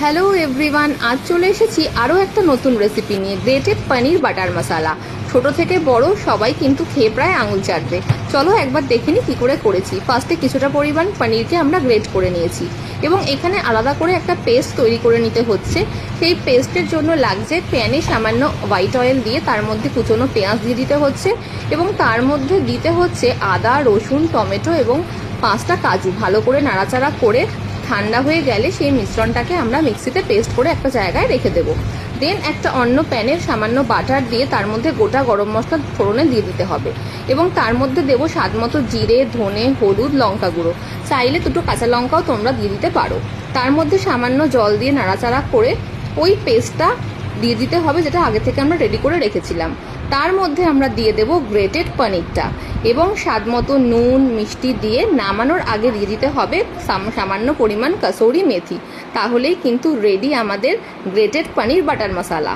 Hello everyone, আজ চলে এসেছি আরও একটা নতুন রেসিপি নিয়ে, গ্রেটেড পনির বাটার মশালা। ছোট থেকে বড় সবাই কিন্তু খেয়ে প্রায় আঙুল চাটবে। চলো একবার দেখে নিই কী করে করেছি। ফার্স্টে কিছুটা পরিমাণ পনিরকে আমরা গ্রেট করে নিয়েছি এবং এখানে আলাদা করে একটা পেস্ট তৈরি করে নিতে হচ্ছে। সেই পেস্টের জন্য লাগছে প্যানে সামান্য হোয়াইট অয়েল দিয়ে তার মধ্যে কুচনো পেঁয়াজ দিয়ে দিতে হচ্ছে এবং তার মধ্যে দিতে হচ্ছে আদা, রসুন, টমেটো এবং 5টা কাজু। ভালো করে নাড়াচাড়া করে ঠান্ডা হয়ে গেলে সেই মিশ্রণটাকে আমরা মিক্সিতে পেস্ট করে একটা জায়গায় রেখে দেবো। দেন একটা অন্য প্যানে সামান্য বাটার দিয়ে তার মধ্যে গোটা গরম মশলা ফোড়নে দিয়ে দিতে হবে এবং তার মধ্যে দেবো স্বাদ মতো জিরে, ধনে, হলুদ, লঙ্কা গুঁড়ো। চাইলে দুটো কাঁচা লঙ্কাও তোমরা দিয়ে দিতে পারো। তার মধ্যে সামান্য জল দিয়ে নাড়াচাড়া করে ওই পেস্টটা দিয়ে দিতে হবে যেটা আগে থেকে আমরা রেডি করে রেখেছিলাম। তার মধ্যে আমরা দিয়ে দেব গ্রেটেড পনিরটা এবং স্বাদ মতো নুন মিষ্টি দিয়ে নামানোর আগে দিয়ে দিতে হবে সামান্য পরিমাণ কসুরি মেথি। তাহলেই কিন্তু রেডি আমাদের গ্রেটেড পনির বাটার মশালা।